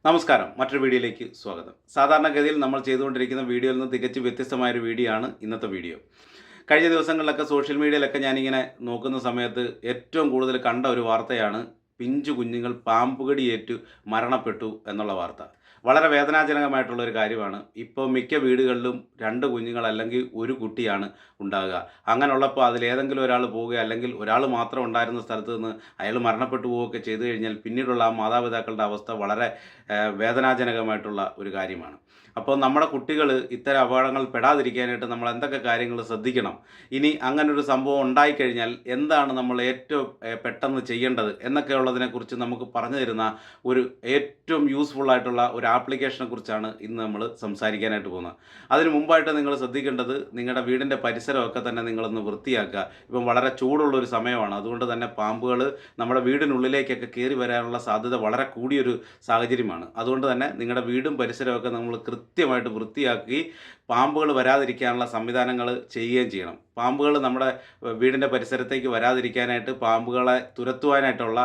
നമസ്കാരം. മറ്റൊരു വീഡിയോയിലേക്ക് സ്വാഗതം. സാധാരണഗതിയിൽ നമ്മൾ ചെയ്തുകൊണ്ടിരിക്കുന്ന വീഡിയോയിൽ നിന്ന് തികച്ചും വ്യത്യസ്തമായൊരു വീഡിയോ ആണ് ഇന്നത്തെ വീഡിയോ. കഴിഞ്ഞ ദിവസങ്ങളിലൊക്കെ സോഷ്യൽ മീഡിയയിലൊക്കെ ഞാനിങ്ങനെ നോക്കുന്ന സമയത്ത് ഏറ്റവും കൂടുതൽ കണ്ട ഒരു വാർത്തയാണ് പിഞ്ചു കുഞ്ഞുങ്ങൾ പാമ്പുകടിയേറ്റു മരണപ്പെട്ടു എന്നുള്ള വാർത്ത. വളരെ വേദനാജനകമായിട്ടുള്ള ഒരു കാര്യമാണ്. ഇപ്പോൾ മിക്ക വീടുകളിലും 2 കുഞ്ഞുങ്ങൾ അല്ലെങ്കിൽ 1 കുട്ടിയാണ് ഉണ്ടാകുക. അങ്ങനെയുള്ളപ്പോൾ അതിലേതെങ്കിലും ഒരാൾ പോവുകയോ അല്ലെങ്കിൽ ഒരാൾ മാത്രം ഉണ്ടായിരുന്ന സ്ഥലത്ത് നിന്ന് അയാൾ മരണപ്പെട്ടു പോവുകയൊക്കെ ചെയ്തു കഴിഞ്ഞാൽ പിന്നീടുള്ള ആ മാതാപിതാക്കളുടെ അവസ്ഥ വളരെ വേദനാജനകമായിട്ടുള്ള ഒരു കാര്യമാണ്. അപ്പോൾ നമ്മുടെ കുട്ടികൾ ഇത്തരം അപകടങ്ങളിൽ പെടാതിരിക്കാനായിട്ട് നമ്മൾ എന്തൊക്കെ കാര്യങ്ങൾ ശ്രദ്ധിക്കണം, ഇനി അങ്ങനൊരു സംഭവം ഉണ്ടായിക്കഴിഞ്ഞാൽ എന്താണ് നമ്മൾ ഏറ്റവും പെട്ടെന്ന് ചെയ്യേണ്ടത് എന്നൊക്കെയുള്ളതിനെക്കുറിച്ച് നമുക്ക് പറഞ്ഞു തരുന്ന ഒരു ഏറ്റവും യൂസ്ഫുള്ളായിട്ടുള്ള ഒരു ആപ്ലിക്കേഷനെ കുറിച്ചാണ് ഇന്ന് നമ്മൾ സംസാരിക്കാനായിട്ട് പോകുന്നത്. അതിന് മുമ്പായിട്ട് നിങ്ങൾ ശ്രദ്ധിക്കേണ്ടത് നിങ്ങളുടെ വീടിൻ്റെ പരിസരമൊക്കെ തന്നെ നിങ്ങളൊന്ന് വൃത്തിയാക്കുക. ഇപ്പം വളരെ ചൂടുള്ളൊരു സമയമാണ്, അതുകൊണ്ട് തന്നെ പാമ്പുകൾ നമ്മുടെ വീടിനുള്ളിലേക്കൊക്കെ കയറി വരാനുള്ള സാധ്യത വളരെ കൂടിയൊരു സാഹചര്യമാണ്. അതുകൊണ്ട് തന്നെ നിങ്ങളുടെ വീടും പരിസരമൊക്കെ നമ്മൾ കൃത്യമായിട്ട് വൃത്തിയാക്കി പാമ്പുകൾ വരാതിരിക്കാനുള്ള സംവിധാനങ്ങൾ ചെയ്യുകയും ചെയ്യണം. പാമ്പുകൾ നമ്മുടെ വീടിൻ്റെ പരിസരത്തേക്ക് വരാതിരിക്കാനായിട്ട് പാമ്പുകളെ തുരത്തുവാനായിട്ടുള്ള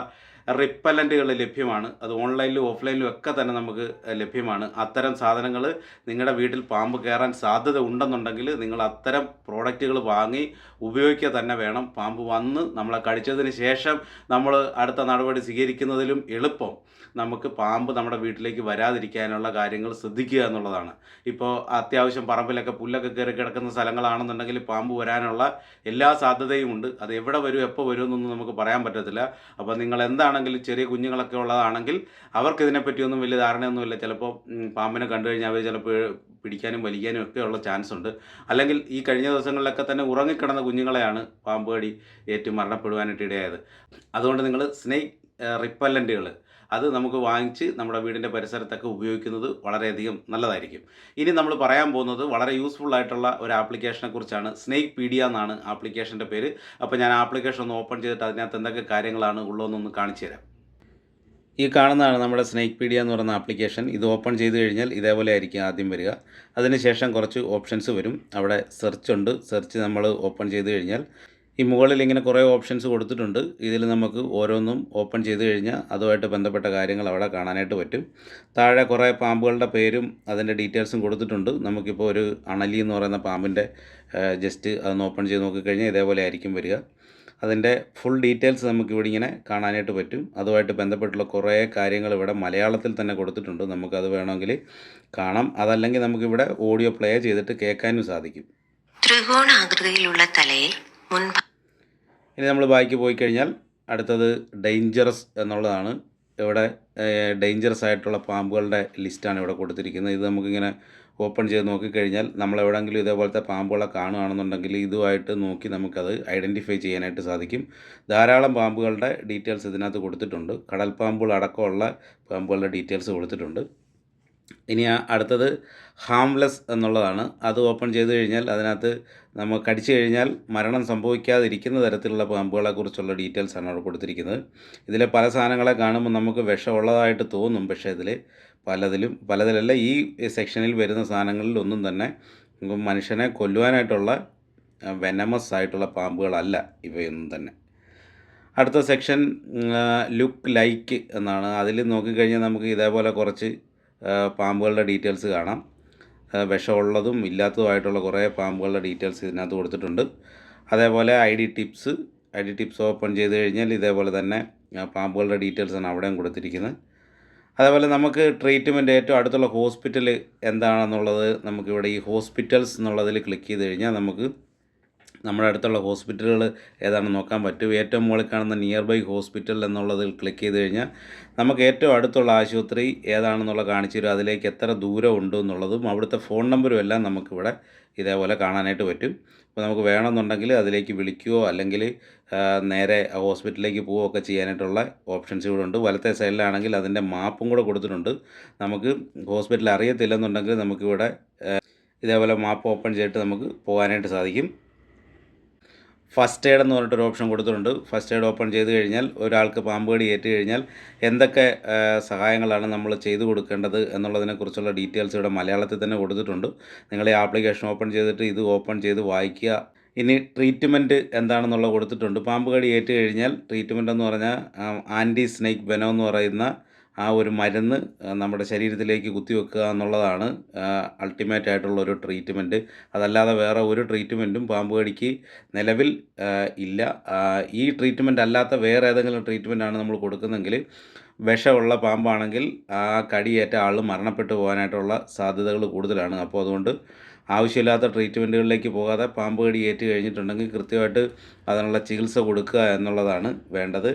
റിപ്പല്ലൻറ്റുകൾ ലഭ്യമാണ്. അത് ഓൺലൈനിലും ഓഫ്ലൈനിലും ഒക്കെ തന്നെ നമുക്ക് ലഭ്യമാണ്. അത്തരം സാധനങ്ങൾ നിങ്ങളുടെ വീട്ടിൽ പാമ്പ് കയറാൻ സാധ്യത ഉണ്ടെന്നുണ്ടെങ്കിൽ നിങ്ങൾ അത്തരം പ്രോഡക്റ്റുകൾ വാങ്ങി ഉപയോഗിക്കുക തന്നെ വേണം. പാമ്പ് വന്ന് നമ്മളെ കടിച്ചതിന് ശേഷം നമ്മൾ അടുത്ത നടപടി സ്വീകരിക്കുന്നതിലും എളുപ്പം നമുക്ക് പാമ്പ് നമ്മുടെ വീട്ടിലേക്ക് വരാതിരിക്കാനുള്ള കാര്യങ്ങൾ ശ്രദ്ധിക്കുക എന്നുള്ളതാണ്. ഇപ്പോൾ അത്യാവശ്യം പറമ്പിലൊക്കെ പുല്ലൊക്കെ കയറി കിടക്കുന്ന സ്ഥലങ്ങളാണെന്നുണ്ടെങ്കിൽ പാമ്പ് വരാനുള്ള എല്ലാ സാധ്യതയും ഉണ്ട്. അത് എവിടെ വരും എപ്പോൾ വരും എന്നൊന്നും നമുക്ക് പറയാൻ പറ്റത്തില്ല. അപ്പോൾ നിങ്ങൾ എന്താണെങ്കിലും ചെറിയ കുഞ്ഞുങ്ങളൊക്കെ ഉള്ളതാണെങ്കിൽ അവർക്ക് ഇതിനെപ്പറ്റിയൊന്നും വലിയ ധാരണയൊന്നുമില്ല. ചിലപ്പോൾ പാമ്പിനെ കണ്ടു കഴിഞ്ഞാൽ അവർ ചിലപ്പോൾ പിടിക്കാനും വലിക്കാനും ഒക്കെയുള്ള ചാൻസ് ഉണ്ട്. അല്ലെങ്കിൽ ഈ കഴിഞ്ഞ ദിവസങ്ങളിലൊക്കെ തന്നെ ഉറങ്ങിക്കിടന്ന കുഞ്ഞുങ്ങളെയാണ് പാമ്പ് കടി ഏറ്റ് മരണപ്പെടുവാനായിട്ട് ഇടയായത്. അതുകൊണ്ട് നിങ്ങൾ സ്നേക്ക് റിപ്പല്ലൻറ്റുകൾ അത് നമുക്ക് വാങ്ങിച്ച് നമ്മുടെ വീടിൻ്റെ പരിസരത്തൊക്കെ ഉപയോഗിക്കുന്നത് വളരെയധികം നല്ലതായിരിക്കും. ഇനി നമ്മൾ പറയാൻ പോകുന്നത് വളരെ യൂസ്ഫുൾ ആയിട്ടുള്ള ഒരു ആപ്ലിക്കേഷനെ കുറിച്ചാണ്. സ്നേക്ക് പീഡിയ എന്നാണ് ആപ്ലിക്കേഷൻ്റെ പേര്. അപ്പോൾ ഞാൻ ആപ്ലിക്കേഷൻ ഒന്ന് ഓപ്പൺ ചെയ്തിട്ട് അതിനകത്ത് എന്തൊക്കെ കാര്യങ്ങളാണ് ഉള്ളതെന്നൊന്ന് കാണിച്ചു തരാം. ഈ കാണുന്നതാണ് നമ്മുടെ സ്നേക്ക് പീഡിയ എന്ന് പറയുന്ന ആപ്ലിക്കേഷൻ. ഇത് ഓപ്പൺ ചെയ്ത് കഴിഞ്ഞാൽ ഇതേപോലെ ആയിരിക്കും ആദ്യം വരിക. അതിനുശേഷം കുറച്ച് ഓപ്ഷൻസ് വരും. അവിടെ സെർച്ച് ഉണ്ട്. സെർച്ച് നമ്മൾ ഓപ്പൺ ചെയ്ത് കഴിഞ്ഞാൽ ഈ മുകളിൽ ഇങ്ങനെ കുറേ ഓപ്ഷൻസ് കൊടുത്തിട്ടുണ്ട്. ഇതിൽ നമുക്ക് ഓരോന്നും ഓപ്പൺ ചെയ്ത് കഴിഞ്ഞാൽ അതുമായിട്ട് ബന്ധപ്പെട്ട കാര്യങ്ങൾ അവിടെ കാണാനായിട്ട് പറ്റും. താഴെ കുറേ പാമ്പുകളുടെ പേരും അതിൻ്റെ ഡീറ്റെയിൽസും കൊടുത്തിട്ടുണ്ട്. നമുക്കിപ്പോൾ ഒരു അണലി എന്ന് പറയുന്ന പാമ്പിൻ്റെ ജസ്റ്റ് അതൊന്ന് ഓപ്പൺ ചെയ്ത് നോക്കിക്കഴിഞ്ഞാൽ ഇതേപോലെ ആയിരിക്കും വരിക. അതിൻ്റെ ഫുൾ ഡീറ്റെയിൽസ് നമുക്കിവിടെ ഇങ്ങനെ കാണാനായിട്ട് പറ്റും. അതുമായിട്ട് ബന്ധപ്പെട്ടുള്ള കുറേ കാര്യങ്ങൾ ഇവിടെ മലയാളത്തിൽ തന്നെ കൊടുത്തിട്ടുണ്ട്. നമുക്കത് വേണമെങ്കിൽ കാണാം. അതല്ലെങ്കിൽ നമുക്കിവിടെ ഓഡിയോ പ്ലേ ചെയ്തിട്ട് കേൾക്കാനും സാധിക്കും. ത്രികോണാകൃതിയിലുള്ള തലയിൽ ഇനി നമ്മൾ ബാക്കി പോയി കഴിഞ്ഞാൽ അടുത്തത് ഡേഞ്ചറസ് എന്നുള്ളതാണ്. ഇവിടെ ഡേഞ്ചറസ് ആയിട്ടുള്ള പാമ്പുകളുടെ ലിസ്റ്റാണ് ഇവിടെ കൊടുത്തിരിക്കുന്നത്. ഇത് നമുക്കിങ്ങനെ ഓപ്പൺ ചെയ്ത് നോക്കിക്കഴിഞ്ഞാൽ നമ്മളെവിടെയെങ്കിലും ഇതേപോലത്തെ പാമ്പുകളെ കാണുകയാണെന്നുണ്ടെങ്കിൽ ഇതുമായിട്ട് നോക്കി നമുക്കത് ഐഡൻറ്റിഫൈ ചെയ്യാനായിട്ട് സാധിക്കും. ധാരാളം പാമ്പുകളുടെ ഡീറ്റെയിൽസ് ഇതിനകത്ത് കൊടുത്തിട്ടുണ്ട്. കടൽ പാമ്പുകൾ അടക്കമുള്ള പാമ്പുകളുടെ ഡീറ്റെയിൽസ് കൊടുത്തിട്ടുണ്ട്. ഇനി അടുത്തത് ഹാംലെസ് എന്നുള്ളതാണ്. അത് ഓപ്പൺ ചെയ്ത് കഴിഞ്ഞാൽ അതിനകത്ത് നമ്മൾ കടിച്ചു കഴിഞ്ഞാൽ മരണം സംഭവിക്കാതിരിക്കുന്ന തരത്തിലുള്ള പാമ്പുകളെക്കുറിച്ചുള്ള ഡീറ്റെയിൽസാണ് അവിടെ കൊടുത്തിരിക്കുന്നത്. ഇതിലെ പല സാധനങ്ങളെ കാണുമ്പോൾ നമുക്ക് വിഷമുള്ളതായിട്ട് തോന്നും. പക്ഷേ ഇതിൽ പലതിലല്ല ഈ സെക്ഷനിൽ വരുന്ന സാധനങ്ങളിൽ ഒന്നും തന്നെ മനുഷ്യനെ കൊല്ലുവാനായിട്ടുള്ള വെനമസ് ആയിട്ടുള്ള പാമ്പുകളല്ല ഇവയൊന്നും തന്നെ. അടുത്ത സെക്ഷൻ ലുക്ക് ലൈക്ക് എന്നാണ്. അതിൽ നോക്കിക്കഴിഞ്ഞാൽ നമുക്ക് ഇതേപോലെ കുറച്ച് പാമ്പുകളുടെ ഡീറ്റെയിൽസ് കാണാം. വിഷമുള്ളതും ഇല്ലാത്തതുമായിട്ടുള്ള കുറേ പാമ്പുകളുടെ ഡീറ്റെയിൽസ് ഇതിനകത്ത് കൊടുത്തിട്ടുണ്ട്. അതേപോലെ ഐ ഡി ടിപ്സ് ഓപ്പൺ ചെയ്ത് കഴിഞ്ഞാൽ ഇതേപോലെ തന്നെ പാമ്പുകളുടെ ഡീറ്റെയിൽസാണ് അവിടെയും കൊടുത്തിരിക്കുന്നത്. അതേപോലെ നമുക്ക് ട്രീറ്റ്മെൻറ്റ് ഏറ്റവും അടുത്തുള്ള ഹോസ്പിറ്റൽ എന്താണെന്നുള്ളത് നമുക്കിവിടെ ഈ ഹോസ്പിറ്റൽസ് എന്നുള്ളതിൽ ക്ലിക്ക് ചെയ്ത് കഴിഞ്ഞാൽ നമുക്ക് നമ്മുടെ അടുത്തുള്ള ഹോസ്പിറ്റലുകൾ ഏതാണെന്ന് നോക്കാൻ പറ്റും. ഏറ്റവും മുകളിൽ കാണുന്ന നിയർ ബൈ ഹോസ്പിറ്റൽ എന്നുള്ളതിൽ ക്ലിക്ക് ചെയ്ത് കഴിഞ്ഞാൽ നമുക്ക് ഏറ്റവും അടുത്തുള്ള ആശുപത്രി ഏതാണെന്നുള്ള കാണിച്ചു തരും. അതിലേക്ക് എത്ര ദൂരം ഉണ്ട് എന്നുള്ളതും അവിടുത്തെ ഫോൺ നമ്പറും എല്ലാം നമുക്കിവിടെ ഇതേപോലെ കാണാനായിട്ട് പറ്റും. അപ്പോൾ നമുക്ക് വേണമെന്നുണ്ടെങ്കിൽ അതിലേക്ക് വിളിക്കുകയോ അല്ലെങ്കിൽ നേരെ ഹോസ്പിറ്റലിലേക്ക് പോവുകയൊക്കെ ചെയ്യാനായിട്ടുള്ള ഓപ്ഷൻസ് ഇവിടെ ഉണ്ട്. വലത്തെ സൈഡിലാണെങ്കിൽ അതിൻ്റെ മാപ്പും കൂടെ കൊടുത്തിട്ടുണ്ട്. നമുക്ക് ഹോസ്പിറ്റൽ അറിയത്തില്ലെന്നുണ്ടെങ്കിൽ നമുക്കിവിടെ ഇതേപോലെ മാപ്പ് ഓപ്പൺ ചെയ്തിട്ട് നമുക്ക് പോകാനായിട്ട് സാധിക്കും. ഫസ്റ്റ് എയ്ഡ് എന്ന് പറഞ്ഞിട്ടൊരു ഓപ്ഷൻ കൊടുത്തിട്ടുണ്ട്. ഫസ്റ്റ് എയ്ഡ് ഓപ്പൺ ചെയ്ത് കഴിഞ്ഞാൽ ഒരാൾക്ക് പാമ്പ് കടി ഏറ്റ് കഴിഞ്ഞാൽ എന്തൊക്കെ സഹായങ്ങളാണ് നമ്മൾ ചെയ്തു കൊടുക്കേണ്ടത് എന്നുള്ളതിനെക്കുറിച്ചുള്ള ഡീറ്റെയിൽസ് ഇവിടെ മലയാളത്തിൽ തന്നെ കൊടുത്തിട്ടുണ്ട്. നിങ്ങൾ ഈ ആപ്ലിക്കേഷൻ ഓപ്പൺ ചെയ്തിട്ട് ഇത് ഓപ്പൺ ചെയ്ത് വായിക്കുക. ഇനി ട്രീറ്റ്മെൻറ്റ് എന്താണെന്നുള്ളത് കൊടുത്തിട്ടുണ്ട്. പാമ്പ് കടി ഏറ്റ് കഴിഞ്ഞാൽ ട്രീറ്റ്മെൻറ്റ് എന്ന് പറഞ്ഞാൽ ആൻറ്റി സ്നേക്ക് വെനം എന്ന് പറയുന്ന ആ ഒരു മരുന്ന് നമ്മുടെ ശരീരത്തിലേക്ക് കുത്തിവെക്കുക എന്നുള്ളതാണ് അൾട്ടിമേറ്റ് ആയിട്ടുള്ള ഒരു ട്രീറ്റ്മെൻറ്റ്. അതല്ലാതെ വേറെ ഒരു ട്രീറ്റ്മെൻറ്റും പാമ്പ് കടിക്ക് നിലവിൽ ഇല്ല. ഈ ട്രീറ്റ്മെൻറ്റ് അല്ലാത്ത വേറെ ഏതെങ്കിലും ട്രീറ്റ്മെൻറ്റാണ് നമ്മൾ കൊടുക്കുന്നതെങ്കിൽ വിഷമുള്ള പാമ്പാണെങ്കിൽ ആ കടിയേറ്റ ആൾ മരണപ്പെട്ടു പോകാനായിട്ടുള്ള സാധ്യതകൾ കൂടുതലാണ്. അപ്പോൾ അതുകൊണ്ട് ആവശ്യമില്ലാത്ത ട്രീറ്റ്മെൻറ്റുകളിലേക്ക് പോകാതെ പാമ്പ് കടി ഏറ്റ് കഴിഞ്ഞിട്ടുണ്ടെങ്കിൽ കൃത്യമായിട്ട് അതിനുള്ള ചികിത്സ കൊടുക്കുക എന്നുള്ളതാണ് വേണ്ടത്.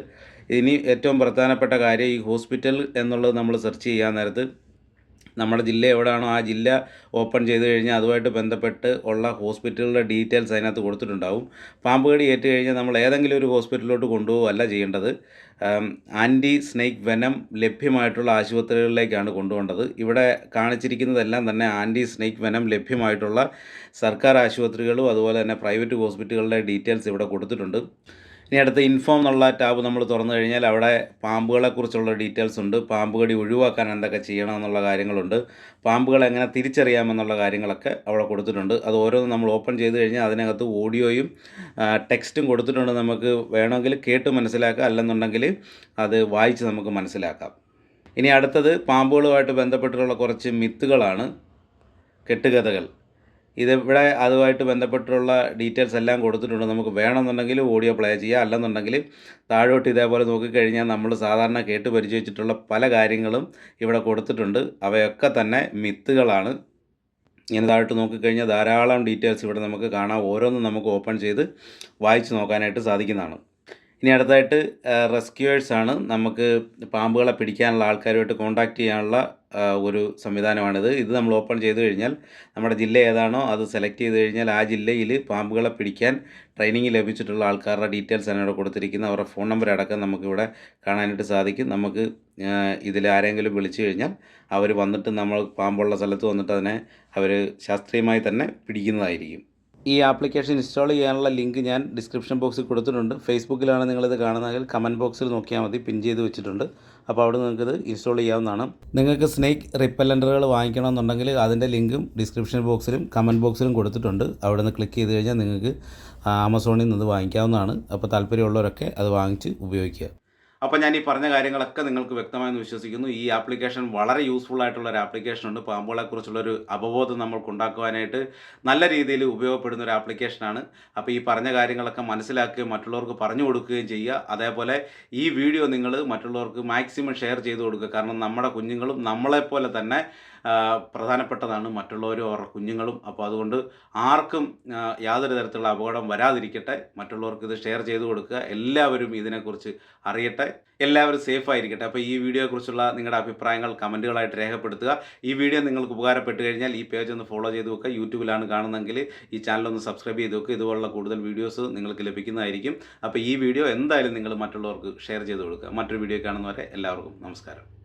ഇനി ഏറ്റവും പ്രധാനപ്പെട്ട കാര്യം, ഈ ഹോസ്പിറ്റൽ എന്നുള്ളത് നമ്മൾ സെർച്ച് ചെയ്യാൻ നേരത്ത് നമ്മുടെ ജില്ല എവിടെയാണോ ആ ജില്ല ഓപ്പൺ ചെയ്ത് കഴിഞ്ഞാൽ അതുമായിട്ട് ബന്ധപ്പെട്ട് ഉള്ള ഹോസ്പിറ്റലുകളുടെ ഡീറ്റെയിൽസ് അതിനകത്ത് കൊടുത്തിട്ടുണ്ടാവും. പാമ്പ് കടി ഏറ്റ് കഴിഞ്ഞാൽ നമ്മൾ ഏതെങ്കിലും ഒരു ഹോസ്പിറ്റലിലോട്ട് കൊണ്ടുപോകുകയല്ല ചെയ്യേണ്ടത്. ആൻറ്റി സ്നേക്ക് വെനം ലഭ്യമായിട്ടുള്ള ആശുപത്രികളിലേക്കാണ് കൊണ്ടുപോകേണ്ടത്. ഇവിടെ കാണിച്ചിരിക്കുന്നതെല്ലാം തന്നെ ആൻറ്റി സ്നേക്ക് വെനം ലഭ്യമായിട്ടുള്ള സർക്കാർ ആശുപത്രികളും അതുപോലെ തന്നെ പ്രൈവറ്റ് ഹോസ്പിറ്റലുകളുടെ ഡീറ്റെയിൽസ് ഇവിടെ കൊടുത്തിട്ടുണ്ട്. ഇനി അടുത്ത ഇൻഫോം എന്നുള്ള ടാബ് നമ്മൾ തുറന്നു കഴിഞ്ഞാൽ അവിടെ പാമ്പുകളെക്കുറിച്ചുള്ള ഡീറ്റെയിൽസ് ഉണ്ട്. പാമ്പ് കടി ഒഴിവാക്കാൻ എന്തൊക്കെ ചെയ്യണം എന്നുള്ള കാര്യങ്ങളുണ്ട്. പാമ്പുകളെ എങ്ങനെ തിരിച്ചറിയാമെന്നുള്ള കാര്യങ്ങളൊക്കെ അവിടെ കൊടുത്തിട്ടുണ്ട്. അത് ഓരോന്നും നമ്മൾ ഓപ്പൺ ചെയ്ത് കഴിഞ്ഞാൽ അതിനകത്ത് ഓഡിയോയും ടെക്സ്റ്റും കൊടുത്തിട്ടുണ്ട്. നമുക്ക് വേണമെങ്കിൽ കേട്ട് മനസ്സിലാക്കാം, അല്ലെന്നുണ്ടെങ്കിൽ അത് വായിച്ച് നമുക്ക് മനസ്സിലാക്കാം. ഇനി അടുത്തത് പാമ്പുകളുമായിട്ട് ബന്ധപ്പെട്ടിട്ടുള്ള കുറച്ച് മിത്തുകളാണ്, കെട്ടുകഥകൾ. ഇതിവിടെ അതുമായിട്ട് ബന്ധപ്പെട്ടുള്ള ഡീറ്റെയിൽസ് എല്ലാം കൊടുത്തിട്ടുണ്ട്. നമുക്ക് വേണമെന്നുണ്ടെങ്കിൽ ഓഡിയോ പ്ലേ ചെയ്യാം, അല്ലെന്നുണ്ടെങ്കിൽ താഴോട്ട് ഇതേപോലെ നോക്കിക്കഴിഞ്ഞാൽ നമ്മൾ സാധാരണ കേട്ട് പരിചയിച്ചിട്ടുള്ള പല കാര്യങ്ങളും ഇവിടെ കൊടുത്തിട്ടുണ്ട്. അവയൊക്കെ തന്നെ മിത്തുകളാണ്. ഇങ്ങനെ താഴോട്ട് നോക്കിക്കഴിഞ്ഞാൽ ധാരാളം ഡീറ്റെയിൽസ് ഇവിടെ നമുക്ക് കാണാം. ഓരോന്നും നമുക്ക് ഓപ്പൺ ചെയ്ത് വായിച്ച് നോക്കാനായിട്ട് സാധിക്കുന്നതാണ്. ഇനി അടുത്തായിട്ട് റെസ്ക്യൂവേഴ്സാണ്. നമുക്ക് പാമ്പുകളെ പിടിക്കാനുള്ള ആൾക്കാരുമായിട്ട് കോൺടാക്റ്റ് ചെയ്യാനുള്ള ഒരു സംവിധാനമാണിത്. ഇത് നമ്മൾ ഓപ്പൺ ചെയ്ത് കഴിഞ്ഞാൽ നമ്മുടെ ജില്ല ഏതാണോ അത് സെലക്ട് ചെയ്ത് കഴിഞ്ഞാൽ ആ ജില്ലയിൽ പാമ്പുകളെ പിടിക്കാൻ ട്രെയിനിങ് ലഭിച്ചിട്ടുള്ള ആൾക്കാരുടെ ഡീറ്റെയിൽസാണ് ഇവിടെ കൊടുത്തിരിക്കുന്നത്. അവരുടെ ഫോൺ നമ്പർ അടക്കം നമുക്കിവിടെ കാണാനായിട്ട് സാധിക്കും. നമുക്ക് ഇതിൽ ആരെങ്കിലും വിളിച്ചു കഴിഞ്ഞാൽ അവർ വന്നിട്ട് നമ്മൾ പാമ്പുള്ള സ്ഥലത്ത് വന്നിട്ട് അതിനെ അവർ ശാസ്ത്രീയമായി തന്നെ പിടിക്കുന്നതായിരിക്കും. ഈ ആപ്ലിക്കേഷൻ ഇൻസ്റ്റാൾ ചെയ്യാനുള്ള ലിങ്ക് ഞാൻ ഡിസ്ക്രിപ്ഷൻ ബോക്സിൽ കൊടുത്തിട്ടുണ്ട്. ഫേസ്ബുക്കിലാണ് നിങ്ങളിത് കാണുന്നതെങ്കിൽ കമൻറ്റ് ബോക്സിൽ നോക്കിയാൽ മതി, പിൻ ചെയ്ത് വെച്ചിട്ടുണ്ട്. അപ്പോൾ അവിടെ നിങ്ങൾക്കിത് ഇൻസ്റ്റാൾ ചെയ്യാവുന്നതാണ്. നിങ്ങൾക്ക് സ്നേക്ക് റിപ്പല്ലൻ്ററുകൾ വാങ്ങിക്കണമെന്നുണ്ടെങ്കിൽ അതിൻ്റെ ലിങ്കും ഡിസ്ക്രിപ്ഷൻ ബോക്സിലും കമൻറ്റ് ബോക്സിലും കൊടുത്തിട്ടുണ്ട്. അവിടെ നിന്ന് ക്ലിക്ക് ചെയ്ത് കഴിഞ്ഞാൽ നിങ്ങൾക്ക് ആമസോണിൽ നിന്ന് വാങ്ങിക്കാവുന്നതാണ്. അപ്പോൾ താല്പര്യമുള്ളവരൊക്കെ അത് വാങ്ങിച്ച് ഉപയോഗിക്കുക. അപ്പോൾ ഞാൻ ഈ പറഞ്ഞ കാര്യങ്ങളൊക്കെ നിങ്ങൾക്ക് വ്യക്തമായെന്ന് വിശ്വസിക്കുന്നു. ഈ ആപ്ലിക്കേഷൻ വളരെ യൂസ്ഫുൾ ആയിട്ടുള്ള ഒരു ആപ്ലിക്കേഷനുണ്ട്. പാമ്പുകളെക്കുറിച്ചുള്ളൊരു അവബോധം നമ്മൾക്കുണ്ടാക്കുവാനായിട്ട് നല്ല രീതിയിൽ ഉപയോഗപ്പെടുന്ന ഒരു ആപ്ലിക്കേഷനാണ്. അപ്പോൾ ഈ പറഞ്ഞ കാര്യങ്ങളൊക്കെ മനസ്സിലാക്കുകയും മറ്റുള്ളവർക്ക് പറഞ്ഞു കൊടുക്കുകയും ചെയ്യുക. അതേപോലെ ഈ വീഡിയോ നിങ്ങൾ മറ്റുള്ളവർക്ക് മാക്സിമം ഷെയർ ചെയ്ത് കൊടുക്കുക. കാരണം നമ്മുടെ കുഞ്ഞുങ്ങളും നമ്മളെപ്പോലെ തന്നെ പ്രധാനപ്പെട്ടതാണ് മറ്റുള്ളവരും അവരുടെ കുഞ്ഞുങ്ങളും. അപ്പോൾ അതുകൊണ്ട് ആർക്കും യാതൊരു തരത്തിലുള്ള അപകടം വരാതിരിക്കട്ടെ. മറ്റുള്ളവർക്ക് ഇത് ഷെയർ ചെയ്ത് കൊടുക്കുക. എല്ലാവരും ഇതിനെക്കുറിച്ച് അറിയട്ടെ. എല്ലാവരും സേഫായിരിക്കട്ടെ. അപ്പോൾ ഈ വീഡിയോയെക്കുറിച്ചുള്ള നിങ്ങളുടെ അഭിപ്രായങ്ങൾ കമൻറ്റുകളായിട്ട് രേഖപ്പെടുത്തുക. ഈ വീഡിയോ നിങ്ങൾക്ക് ഉപകാരപ്പെട്ട് കഴിഞ്ഞാൽ ഈ പേജ് ഒന്ന് ഫോളോ ചെയ്ത് വെക്കുക. യൂട്യൂബിലാണ് കാണുന്നതെങ്കിൽ ഈ ചാനലൊന്ന് സബ്സ്ക്രൈബ് ചെയ്ത് വെക്കുക. ഇതുപോലുള്ള കൂടുതൽ വീഡിയോസ് നിങ്ങൾക്ക് ലഭിക്കുന്നതായിരിക്കും. അപ്പോൾ ഈ വീഡിയോ എന്തായാലും നിങ്ങൾ മറ്റുള്ളവർക്ക് ഷെയർ ചെയ്ത് കൊടുക്കുക. മറ്റൊരു വീഡിയോ കാണുന്നവരെ എല്ലാവർക്കും നമസ്കാരം.